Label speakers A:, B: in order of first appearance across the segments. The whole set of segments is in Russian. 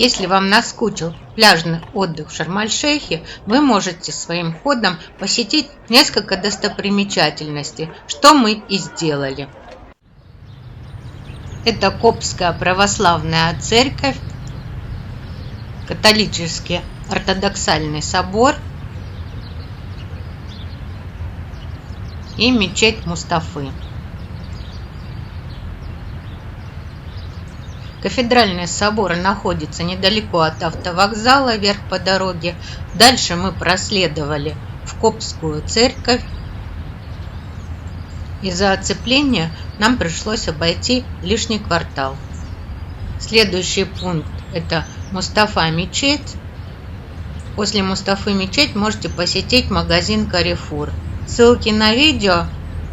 A: Если вам наскучил пляжный отдых в Шарм-эль-Шейхе, вы можете своим ходом посетить несколько достопримечательностей, что мы и сделали. Это Коптская православная церковь, католический ортодоксальный собор и мечеть Мустафы. Кафедральный собор находится недалеко от автовокзала, вверх по дороге. Дальше мы проследовали в Коптскую церковь. Из-за оцепления нам пришлось обойти лишний квартал. Следующий пункт – это Мустафа мечеть. После Мустафы мечеть можете посетить магазин Carrefour. Ссылки на видео,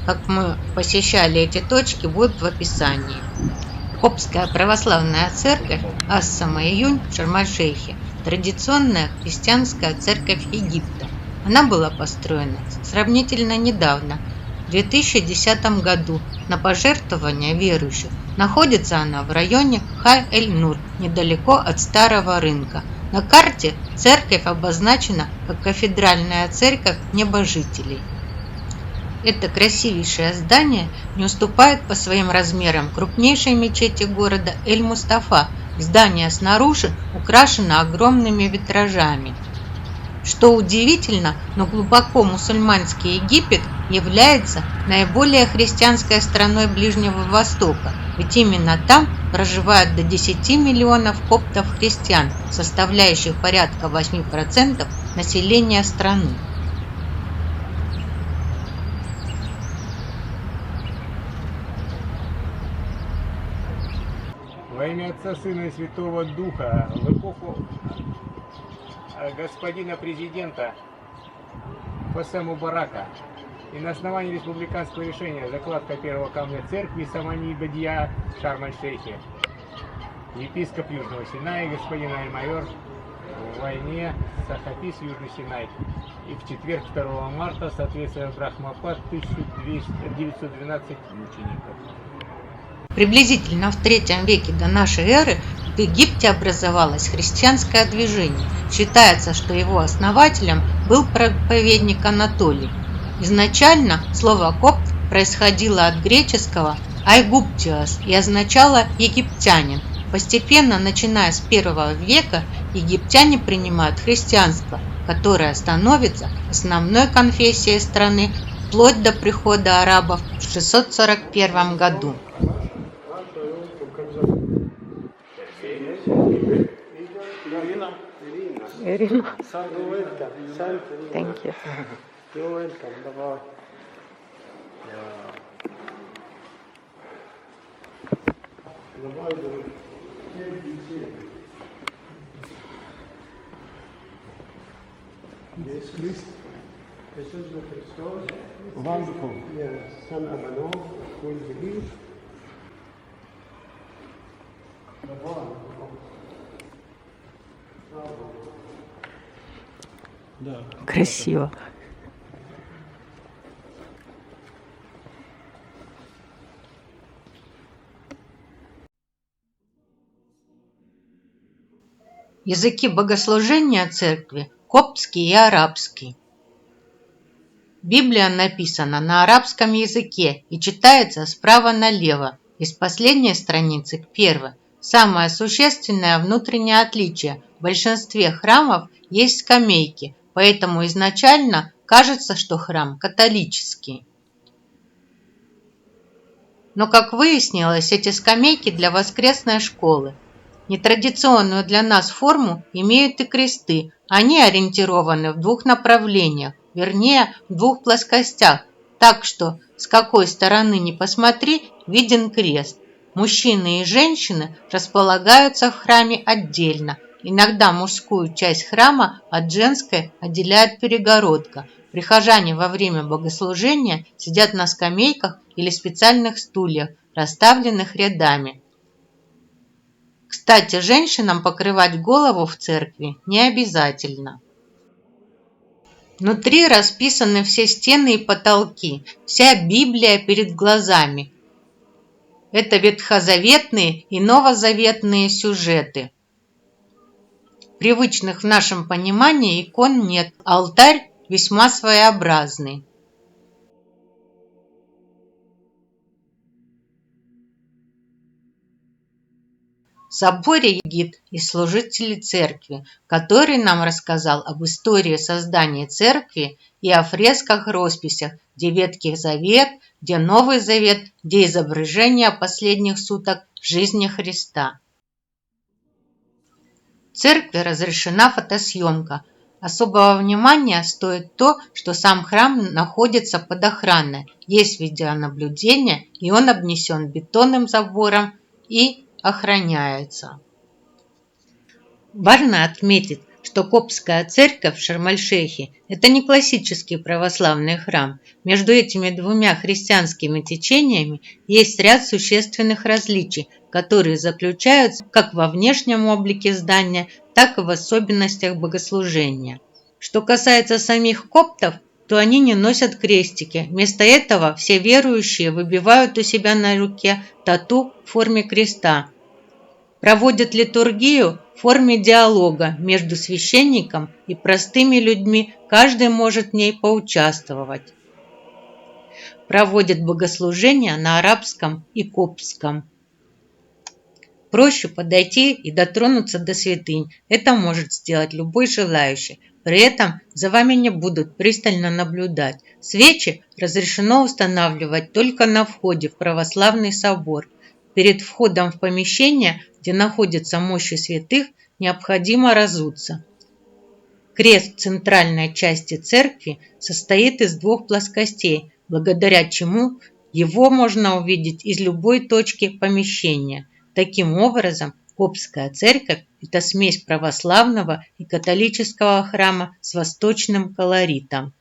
A: как мы посещали эти точки, будут в описании. Коптская православная церковь Ас-Самаиюнь в Шарм-эль-Шейхе – традиционная христианская церковь Египта. Она была построена сравнительно недавно, в 2010 году, на пожертвования верующих. Находится она в районе Хай-эль-Нур, недалеко от Старого рынка. На карте церковь обозначена как кафедральная церковь небожителей. Это красивейшее здание не уступает по своим размерам крупнейшей мечети города Эль-Мустафа. Здание снаружи украшено огромными витражами. Что удивительно, но глубоко мусульманский Египет является наиболее христианской страной Ближнего Востока, ведь именно там проживают до 10 миллионов коптов-христиан, составляющих порядка 8% населения страны.
B: Во имя Отца, Сына и Святого Духа, в эпоху господина президента Хосе Мубарака и на основании республиканского решения закладка первого камня церкви Самани Бадья в Шарм-эль-Шейхе, епископ Южного Синая, господин Аль-Майор в войне с Хафиз Южный Синай. И в четверг 2 марта, соответственно, Брахмапад 1912 мучеников.
A: Приблизительно в III веке до нашей эры в Египте образовалось христианское движение. Считается, что его основателем был проповедник Анатолий. Изначально слово «копт» происходило от греческого «айгуптиос» и означало «египтянин». Постепенно, начиная с I века, египтяне принимают христианство, которое становится основной конфессией страны вплоть до прихода арабов в 641 году.
C: Irina. Thank you.
B: You're welcome. Bye-bye.
D: Yes, please. Jesus Christos.
B: Wonderful.
D: Yes, Son of Mano, who is believe.
C: Красиво.
A: Языки богослужения церкви – коптский и арабский. Библия написана на арабском языке и читается справа налево, из последней страницы к первой. Самое существенное внутреннее отличие – в большинстве храмов есть скамейки, поэтому изначально кажется, что храм католический. Но, как выяснилось, эти скамейки для воскресной школы. Нетрадиционную для нас форму имеют и кресты. Они ориентированы в двух направлениях, вернее, в двух плоскостях, так что с какой стороны ни посмотри, виден крест. Мужчины и женщины располагаются в храме отдельно. Иногда мужскую часть храма от женской отделяет перегородка. Прихожане во время богослужения сидят на скамейках или специальных стульях, расставленных рядами. Кстати, женщинам покрывать голову в церкви не обязательно. Внутри расписаны все стены и потолки, вся Библия перед глазами. Это ветхозаветные и новозаветные сюжеты. Привычных в нашем понимании икон нет, алтарь весьма своеобразный. В соборе гид из служителей церкви, который нам рассказал об истории создания церкви и о фресках-росписях, где Ветхий Завет, где Новый Завет, где изображение последних суток жизни Христа. В церкви разрешена фотосъемка. Особого внимания стоит то, что сам храм находится под охраной, есть видеонаблюдение, и он обнесен бетонным забором и охраняется. Важно отметить, что Коптская церковь в Шарм-эль-Шейхе – это не классический православный храм. Между этими двумя христианскими течениями есть ряд существенных различий, которые заключаются как во внешнем облике здания, так и в особенностях богослужения. Что касается самих коптов, то они не носят крестики. Вместо этого все верующие выбивают у себя на руке тату в форме креста. Проводят литургию в форме диалога между священником и простыми людьми, каждый может в ней поучаствовать. Проводят богослужения на арабском и коптском. Проще подойти и дотронуться до святынь. Это может сделать любой желающий. При этом за вами не будут пристально наблюдать. Свечи разрешено устанавливать только на входе в православный собор. Перед входом в помещение, где находятся мощи святых, необходимо разуться. Крест в центральной части церкви состоит из двух плоскостей, благодаря чему его можно увидеть из любой точки помещения. Таким образом, Коптская церковь – это смесь православного и католического храма с восточным колоритом.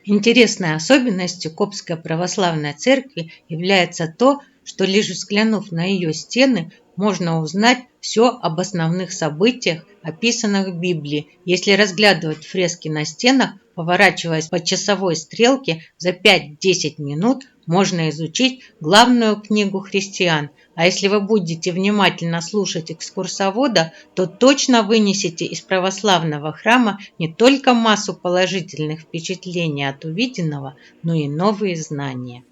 A: Интересной особенностью Коптской православной церкви является то, что лишь взглянув на ее стены, можно узнать все об основных событиях, описанных в Библии. Если разглядывать фрески на стенах, поворачиваясь по часовой стрелке, за 5-10 минут можно изучить главную книгу христиан. А если вы будете внимательно слушать экскурсовода, то точно вынесете из православного храма не только массу положительных впечатлений от увиденного, но и новые знания.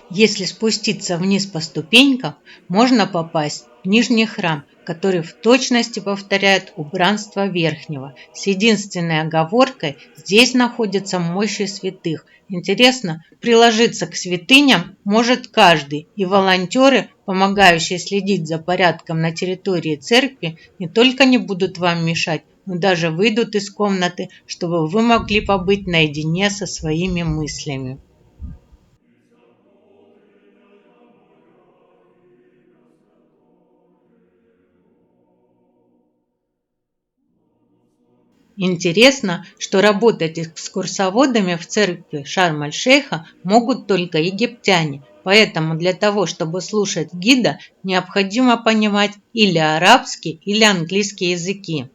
A: Если спуститься вниз по ступенькам, можно попасть в нижний храм, который в точности повторяет убранство верхнего. С единственной оговоркой – здесь находятся мощи святых. Интересно, приложиться к святыням может каждый, и волонтеры, помогающие следить за порядком на территории церкви, не только не будут вам мешать, но даже выйдут из комнаты, чтобы вы могли побыть наедине со своими мыслями. Интересно, что работать экскурсоводами в церкви Шарм-эль-Шейха могут только египтяне, поэтому для того, чтобы слушать гида, необходимо понимать или арабский, или английский языки.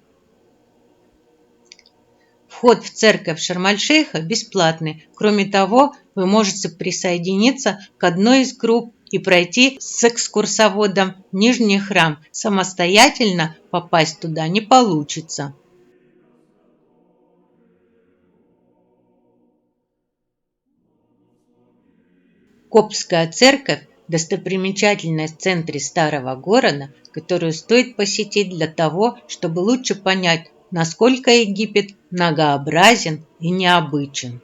A: Вход в церковь Шарм-эль-Шейха бесплатный. Кроме того, вы можете присоединиться к одной из групп и пройти с экскурсоводом в Нижний храм. Самостоятельно попасть туда не получится. Коптская церковь – достопримечательность в центре старого города, которую стоит посетить для того, чтобы лучше понять, насколько Египет многообразен и необычен.